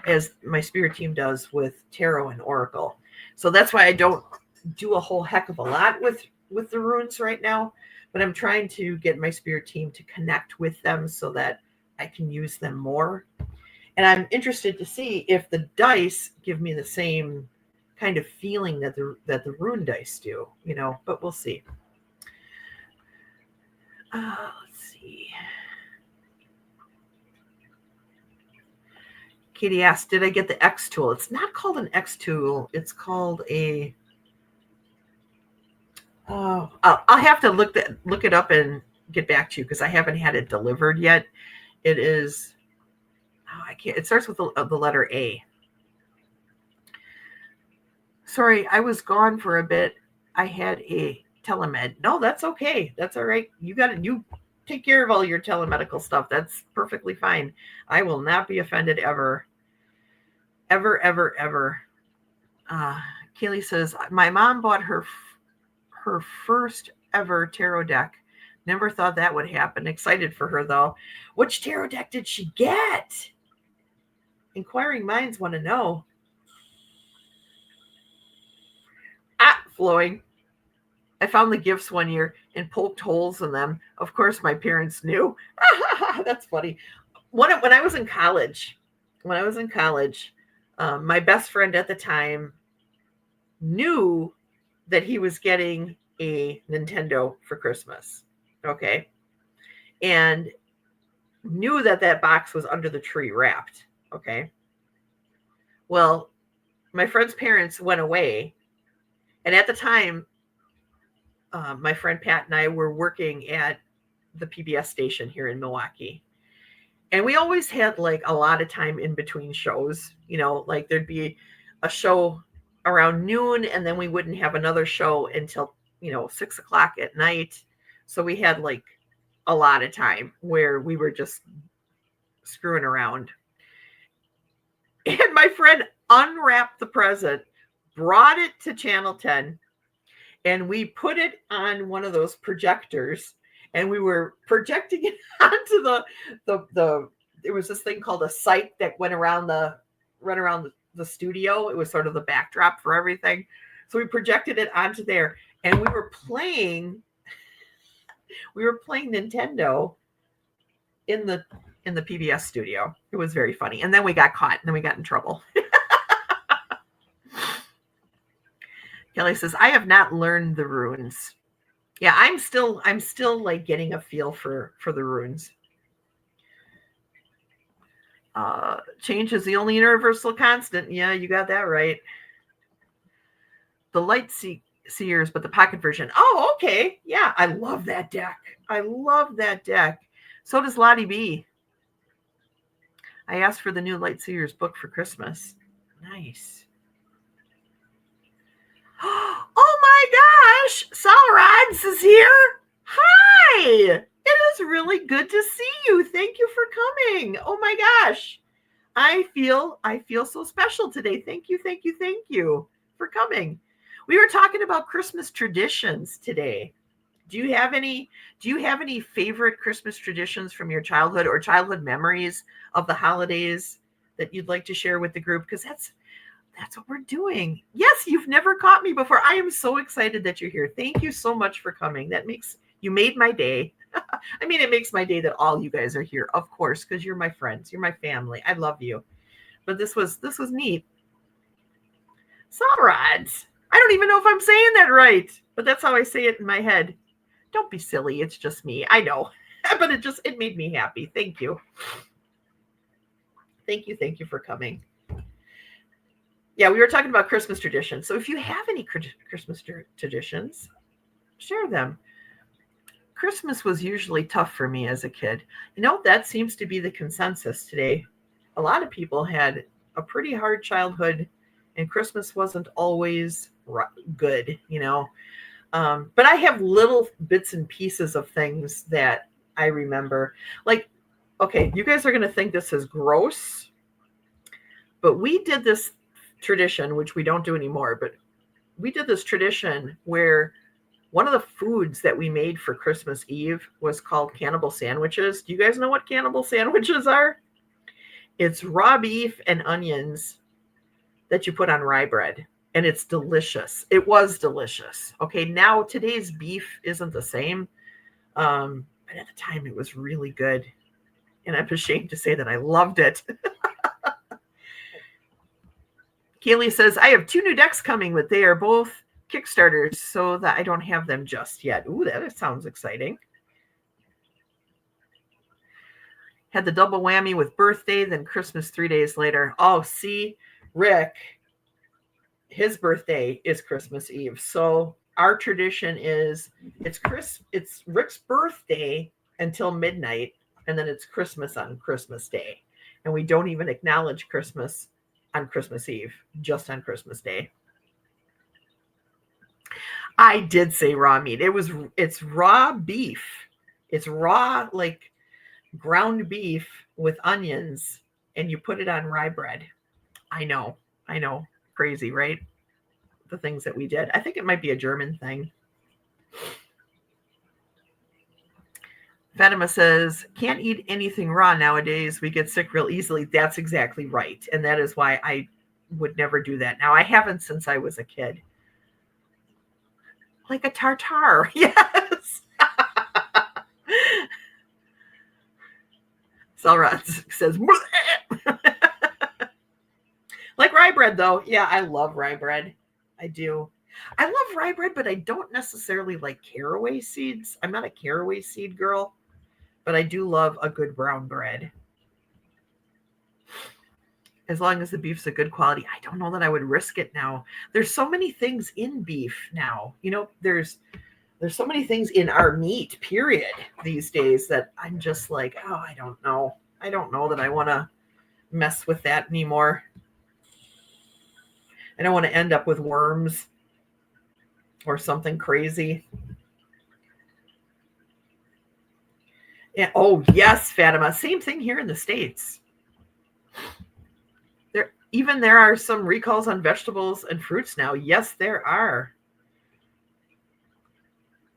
as my spirit team does with tarot and oracle. So that's why I don't do a whole heck of a lot with the runes right now, but I'm trying to get my spirit team to connect with them so that I can use them more. And I'm interested to see if the dice give me the same kind of feeling that the rune dice do, you know, but we'll see. Let's see. Katie asked, did I get the X tool? It's not called an X tool. It's called a... Oh, I'll have to look it up and get back to you because I haven't had it delivered yet. It is... Oh, I can't. It starts with the letter A. Sorry, I was gone for a bit. I had a telemed. No, that's okay. That's all right. You take care of all your telemedical stuff. That's perfectly fine. I will not be offended ever. Ever, ever, ever. Kaylee says, my mom bought her first ever tarot deck. Never thought that would happen. Excited for her, though. Which tarot deck did she get? Inquiring minds want to know. Flowing. I found the gifts one year and poked holes in them. Of course, my parents knew. That's funny. When I was in college, my best friend at the time knew that he was getting a Nintendo for Christmas. Okay. And knew that that box was under the tree wrapped. Okay. Well, my friend's parents went away. And at the time, my friend Pat and I were working at the PBS station here in Milwaukee. And we always had like a lot of time in between shows, like there'd be a show around noon and then we wouldn't have another show until, 6:00 at night. So we had like a lot of time where we were just screwing around. And my friend unwrapped the present, brought it to Channel 10, and we put it on one of those projectors. And we were projecting it onto the there was this thing called a sight that went around the studio. It was sort of the backdrop for everything. So we projected it onto there and we were playing Nintendo in the PBS studio. It was very funny. And then we got caught and then we got in trouble. Kelly says, I have not learned the runes. Yeah, I'm still like getting a feel for the runes. Change is the only universal constant. Yeah, you got that right. The light seers, but the pocket version. Oh, okay. Yeah, I love that deck. So does Lottie B. I asked for the new Light Seers book for Christmas. Nice. Oh my gosh, Solrods is here. Hi. It is really good to see you. Thank you for coming. Oh my gosh. I feel so special today. Thank you for coming. We were talking about Christmas traditions today. Do you have any favorite Christmas traditions from your childhood or childhood memories of the holidays that you'd like to share with the group? Because that's what we're doing. Yes, you've never caught me before. I am so excited that you're here. Thank you so much for coming. You made my day. I mean, it makes my day that all you guys are here, of course, because you're my friends. You're my family. I love you. But this was neat. Solrods. I don't even know if I'm saying that right, but that's how I say it in my head. Don't be silly. It's just me. I know, but it made me happy. Thank you. Thank you for coming. Yeah, we were talking about Christmas traditions. So if you have any Christmas traditions, share them. Christmas was usually tough for me as a kid. That seems to be the consensus today. A lot of people had a pretty hard childhood, and Christmas wasn't always good, But I have little bits and pieces of things that I remember. Like, okay, you guys are going to think this is gross, but we did this tradition, which we don't do anymore, but we did this tradition where one of the foods that we made for Christmas Eve was called cannibal sandwiches. Do you guys know what cannibal sandwiches are? It's raw beef and onions that you put on rye bread, and it's delicious. It was delicious. Okay, now today's beef isn't the same, but at the time it was really good, and I'm ashamed to say that I loved it. Kaylee says, I have 2 new decks coming, but they are both Kickstarters, so that I don't have them just yet. Ooh, that sounds exciting. Had the double whammy with birthday, then Christmas 3 days later. Oh, see, Rick, his birthday is Christmas Eve. So our tradition is it's Rick's birthday until midnight, and then it's Christmas on Christmas Day. And we don't even acknowledge Christmas on Christmas Eve, just on Christmas Day. I did say raw meat. It's raw beef. It's raw, like ground beef with onions, and you put it on rye bread. I know. Crazy, right? The things that we did. I think it might be a German thing. Fatima says, can't eat anything raw nowadays. We get sick real easily. That's exactly right. And that is why I would never do that. Now, I haven't since I was a kid. Like a tartare. Yes. Selrod says, like rye bread, though. Yeah, I love rye bread. I do. I love rye bread, but I don't necessarily like caraway seeds. I'm not a caraway seed girl, but I do love a good brown bread. As long as the beef's a good quality. I don't know that I would risk it now. There's so many things in beef now. There's so many things in our meat, period, these days that I'm just like, oh, I don't know. I don't know that I want to mess with that anymore. I don't want to end up with worms or something crazy. And, oh, yes, Fatima. Same thing here in the States. There are some recalls on vegetables and fruits now. Yes, there are.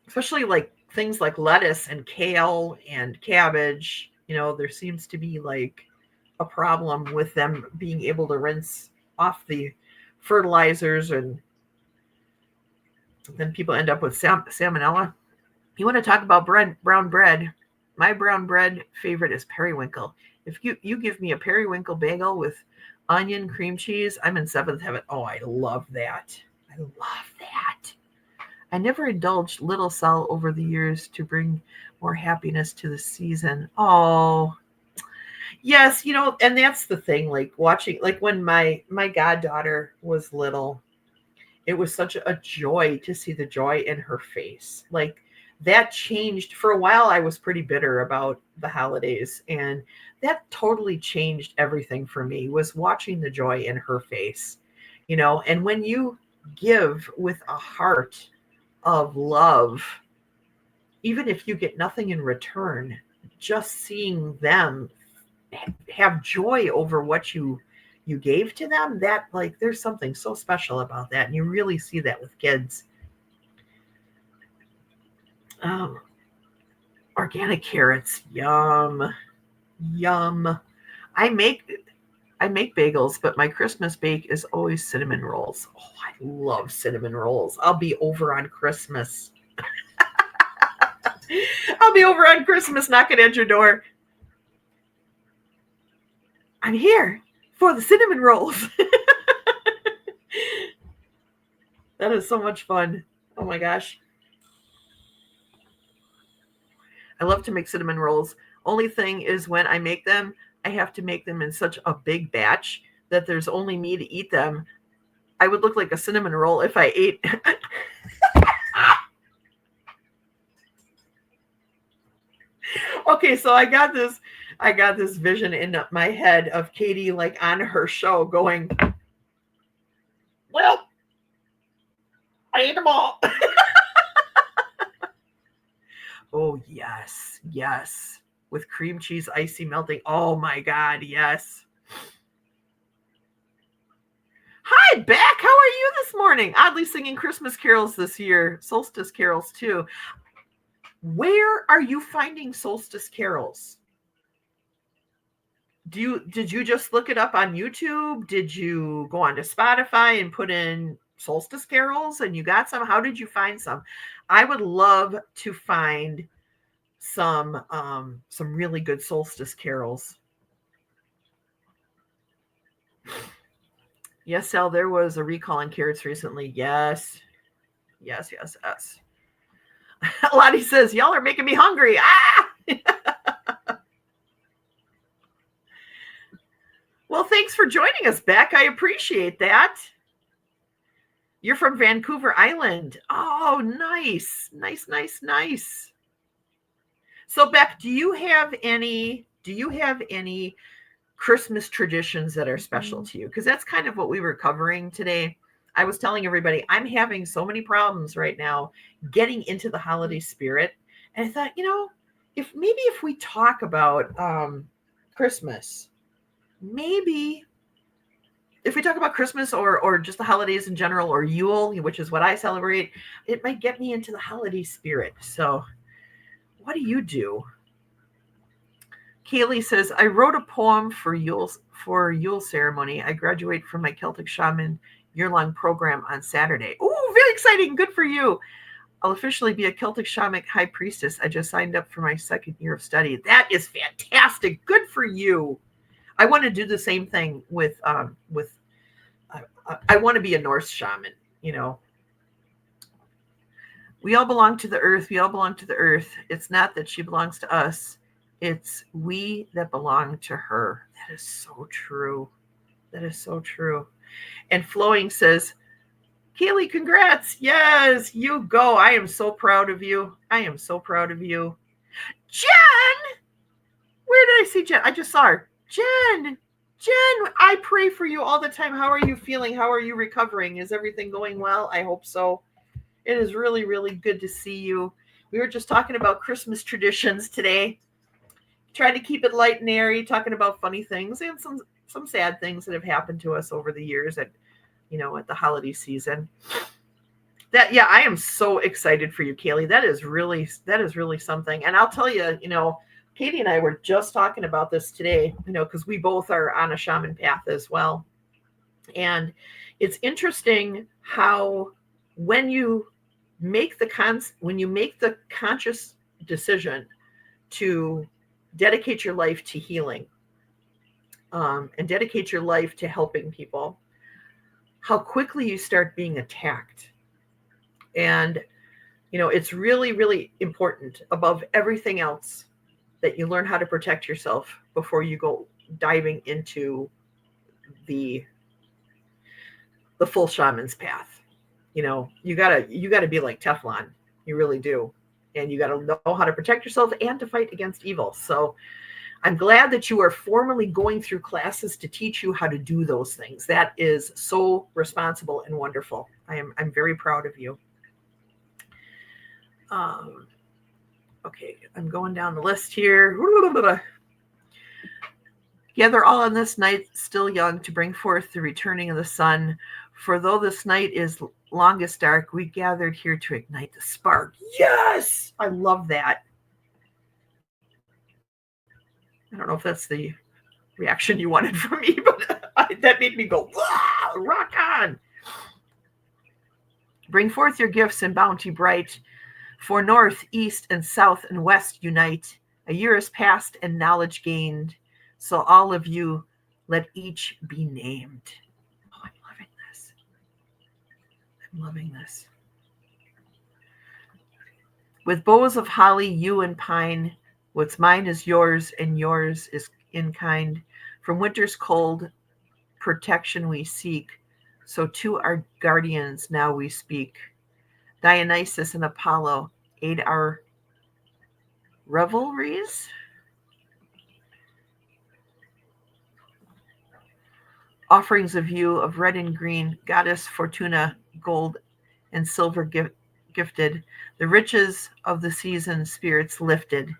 Especially like things like lettuce and kale and cabbage. There seems to be like a problem with them being able to rinse off the fertilizers, and then people end up with salmonella. You want to talk about brown bread? My brown bread favorite is periwinkle. If you give me a periwinkle bagel with onion, cream cheese, I'm in seventh heaven. Oh, I love that. I love that. I never indulged Little Cell over the years to bring more happiness to the season. Oh, yes, and that's the thing, like watching, like when my goddaughter was little, it was such a joy to see the joy in her face. Like that changed. For a while, I was pretty bitter about the holidays, and that totally changed everything for me, was watching the joy in her face, and when you give with a heart of love, even if you get nothing in return, just seeing them have joy over what you gave to them, that, like, there's something so special about that. And you really see that with kids. Organic carrots, yum. I make bagels, but my Christmas bake is always cinnamon rolls. Oh, I love cinnamon rolls. I'll be over on Christmas. Knocking at your door. I'm here for the cinnamon rolls. That is so much fun. Oh my gosh. I love to make cinnamon rolls. Only thing is, when I make them, I have to make them in such a big batch that there's only me to eat them. I would look like a cinnamon roll if I ate. Okay, so I got this vision in my head of Katie, like on her show, going, well, I ate them all. Oh, yes. With cream cheese, icy melting. Oh my God, yes. Hi, Beck. How are you this morning? Oddly singing Christmas carols this year. Solstice carols too. Where are you finding solstice carols? Did you just look it up on YouTube? Did you go onto Spotify and put in solstice carols and you got some? How did you find some? I would love to find some really good solstice carols. Yes, Sal, there was a recall on carrots recently. Yes. Lottie says, y'all are making me hungry. Well, thanks for joining us, Beck. I appreciate that. You're from Vancouver Island. Oh, nice. So, Beck, do you have any Christmas traditions that are special to you? Because that's kind of what we were covering today. I was telling everybody I'm having so many problems right now getting into the holiday spirit. And I thought, if we talk about Christmas, maybe if we talk about Christmas or just the holidays in general, or Yule, which is what I celebrate, it might get me into the holiday spirit. So what do you do? Kaylee says, I wrote a poem for Yule ceremony. I graduate from my Celtic Shaman year-long program on Saturday. Oh, very exciting. Good for you. I'll officially be a Celtic Shamanic High Priestess. I just signed up for my second year of study. That is fantastic. Good for you. I want to do the same thing with I want to be a Norse shaman, We all belong to the earth. We all belong to the earth. It's not that she belongs to us. It's we that belong to her. That is so true. That is so true. And Flowing says, Kaylee, congrats. Yes, you go. I am so proud of you. I am so proud of you. Jen! Where did I see Jen? I just saw her. Jen, I pray for you all the time. How are you feeling? How are you recovering? Is everything going well? I hope so. It is really, really good to see you. We were just talking about Christmas traditions today. Trying to keep it light and airy, talking about funny things and some sad things that have happened to us over the years at the holiday season. I am so excited for you, Kaylee. That is really something. And I'll tell you, Katie and I were just talking about this today, because we both are on a shaman path as well. And it's interesting how when you make the conscious decision to dedicate your life to healing, and dedicate your life to helping people, how quickly you start being attacked. And, it's really, really important above everything else that you learn how to protect yourself before you go diving into the full shaman's path. You gotta be like Teflon. You really do. And you gotta know how to protect yourself and to fight against evil. So I'm glad that you are formally going through classes to teach you how to do those things. That is so responsible and wonderful. I'm very proud of you. Okay, I'm going down the list here. Gather all on this night, still young, to bring forth the returning of the sun. For though this night is longest dark, we gathered here to ignite the spark. Yes! I love that. I don't know if that's the reaction you wanted from me, but that made me go, rock on. Bring forth your gifts in bounty bright, for north, east, and south, and west unite. A year is past and knowledge gained, so all of you, let each be named. Oh, I'm loving this. I'm loving this. With boughs of holly, yew, and pine, what's mine is yours, and yours is in kind. From winter's cold, protection we seek, so to our guardians now we speak. Dionysus and Apollo aid our revelries. Offerings of you of red and green, goddess Fortuna, gold and silver gifted, the riches of the season spirits lifted.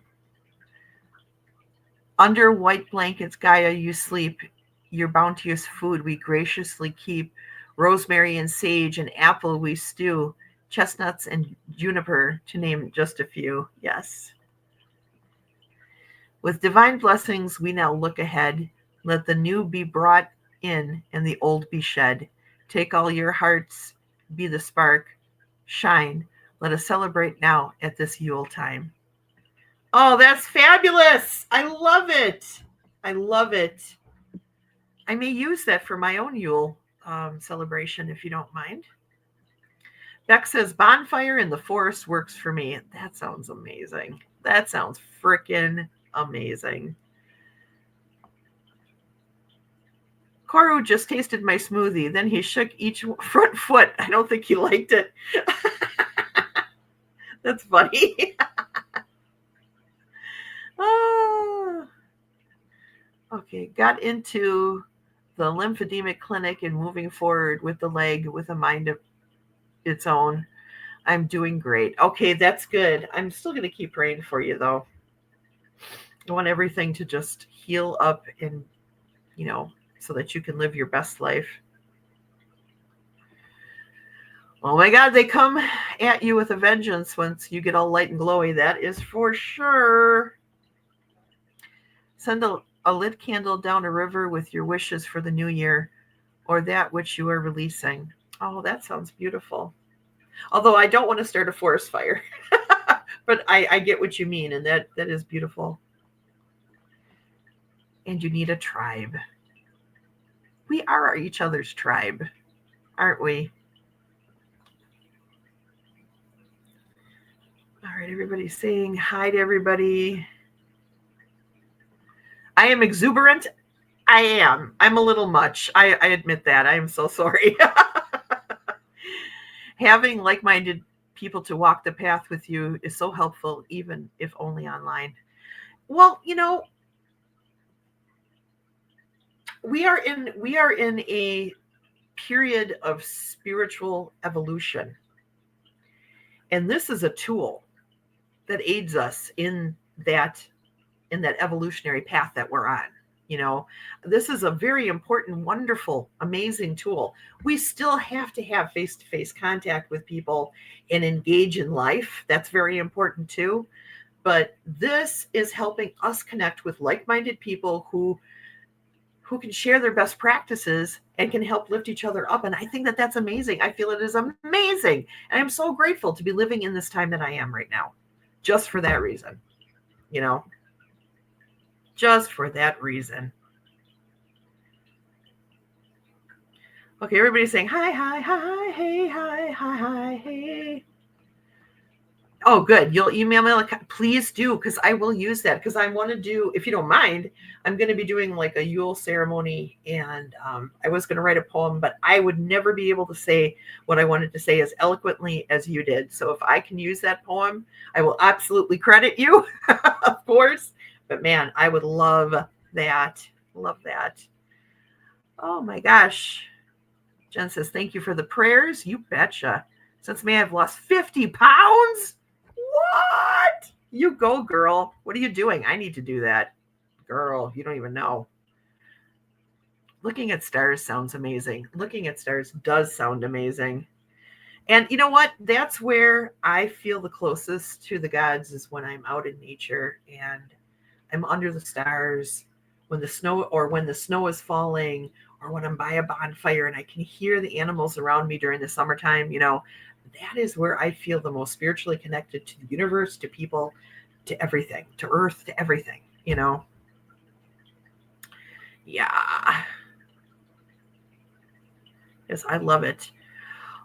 Under white blankets, Gaia, you sleep. Your bounteous food we graciously keep. Rosemary and sage and apple we stew. Chestnuts and juniper, to name just a few. Yes. With divine blessings, we now look ahead. Let the new be brought in and the old be shed. Take all your hearts, be the spark, shine. Let us celebrate now at this Yule time. Oh, that's fabulous. I love it. I love it. I may use that for my own Yule celebration, if you don't mind. Beck says, bonfire in the forest works for me. That sounds amazing. That sounds freaking amazing. Koru just tasted my smoothie. Then he shook each front foot. I don't think he liked it. That's funny. Okay, got into the lymphedemic clinic and moving forward with the leg with a mind of its own. I'm doing great. Okay, that's good. I'm still going to keep praying for you, though. I want everything to just heal up and, so that you can live your best life. Oh my God, they come at you with a vengeance once you get all light and glowy. That is for sure. Send a lit candle down a river with your wishes for the new year or that which you are releasing. Oh, that sounds beautiful. Although I don't want to start a forest fire, but I get what you mean. And that is beautiful. And you need a tribe. We are each other's tribe, aren't we? right, everybody's saying hi to everybody. I am exuberant. I am. I'm a little much. I admit that. I am so sorry. Having like-minded people to walk the path with you is so helpful, even if only online. Well, we are in a period of spiritual evolution. And this is a tool that aids us in that evolutionary path that we're on. This is a very important, wonderful, amazing tool. We still have to have face-to-face contact with people and engage in life. That's very important too. But this is helping us connect with like-minded people who can share their best practices and can help lift each other up. And I think that that's amazing. I feel it is amazing. And I'm so grateful to be living in this time that I am right now, just for that reason, just for that reason. Okay, everybody's saying hi, hi, hi, hey, hi, hi, hi, hey. Oh, good. You'll email me. Please do, because I will use that. Because I want to do, if you don't mind, I'm going to be doing like a Yule ceremony. And I was going to write a poem, but I would never be able to say what I wanted to say as eloquently as you did. So if I can use that poem, I will absolutely credit you, of course. But man, I would love that. Love that. Oh my gosh. Jen says, thank you for the prayers. You betcha. Since May, I've lost 50 pounds. What? You go, girl. What are you doing? I need to do that. Girl, you don't even know. Looking at stars sounds amazing. Looking at stars does sound amazing. And you know what? That's where I feel the closest to the gods, is when I'm out in nature and I'm under the stars, when the snow is falling, or when I'm by a bonfire and I can hear the animals around me during the summertime. That is where I feel the most spiritually connected to the universe, to people, to everything, to earth, to everything, Yeah. Yes, I love it.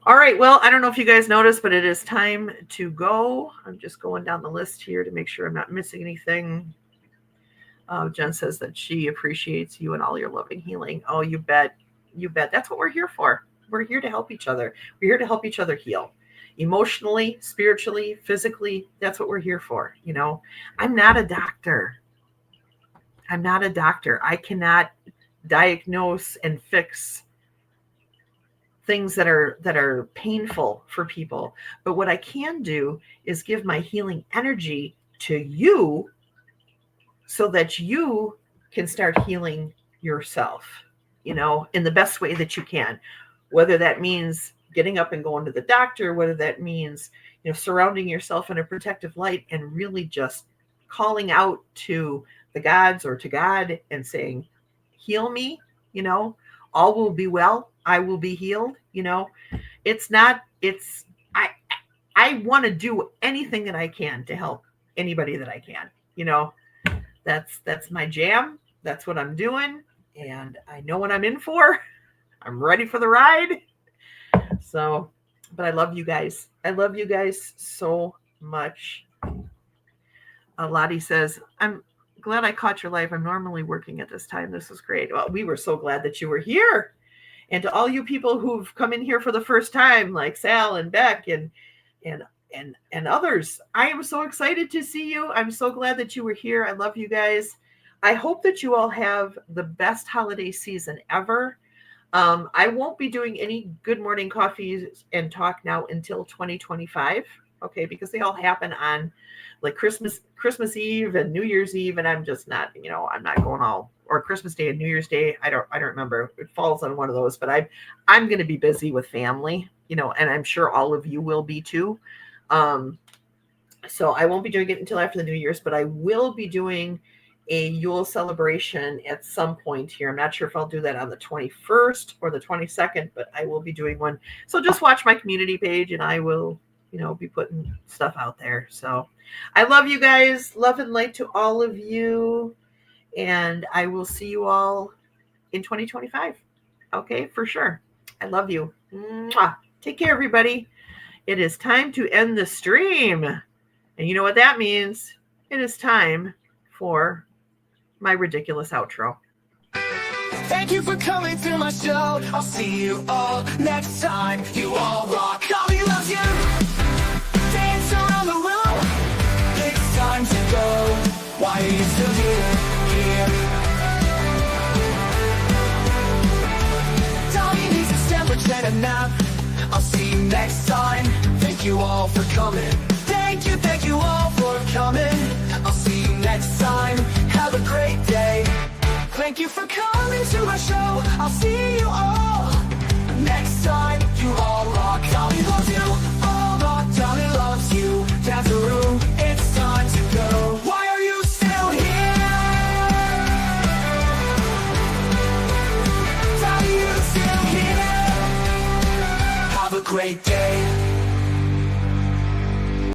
All right. Well, I don't know if you guys noticed, but it is time to go. I'm just going down the list here to make sure I'm not missing anything. Jen says that she appreciates you and all your loving healing. Oh, you bet. You bet. That's what we're here for. We're here to help each other. We're here to help each other heal. Emotionally, spiritually, physically. That's what we're here for. I'm not a doctor. I cannot diagnose and fix things that are painful for people. But what I can do is give my healing energy to you, so that you can start healing yourself, in the best way that you can, whether that means getting up and going to the doctor, whether that means, surrounding yourself in a protective light and really just calling out to the gods or to God and saying, heal me, all will be well. I will be healed. I want to do anything that I can to help anybody that I can, That's my jam. That's what I'm doing. And I know what I'm in for. I'm ready for the ride. So, but I love you guys. I love you guys so much. Lottie says, I'm glad I caught your live. I'm normally working at this time. This is great. Well, we were so glad that you were here. And to all you people who've come in here for the first time, like Sal and Beck and others, I am so excited to see you. I'm so glad that you were here. I love you guys. I hope that you all have the best holiday season ever. I won't be doing any Good Morning Coffees and Talk now until 2025, okay, because they all happen on like Christmas Eve and New Year's Eve, and I'm just not, I'm not going all, or Christmas Day and New Year's Day. I don't remember. It falls on one of those, but I'm going to be busy with family, and I'm sure all of you will be too. So I won't be doing it until after the New Year's, but I will be doing a Yule celebration at some point here. I'm not sure if I'll do that on the 21st or the 22nd, but I will be doing one. So just watch my community page and I will, be putting stuff out there. So I love you guys. Love and light to all of you. And I will see you all in 2025. Okay, for sure. I love you. Mwah. Take care, everybody. It is time to end the stream. And you know what that means? It is time for my ridiculous outro. Thank you for coming to my show. I'll see you all next time. You all rock. Dali loves you. Dance around the room. It's time to go. Why are you still here? Dali needs a sandwich and a nap. I'll see you next time. Thank you all for coming. Thank you all for coming. I'll see you next time. Have a great day. Thank you for coming to my show. I'll see you all next time. You all rock. Dali loves you.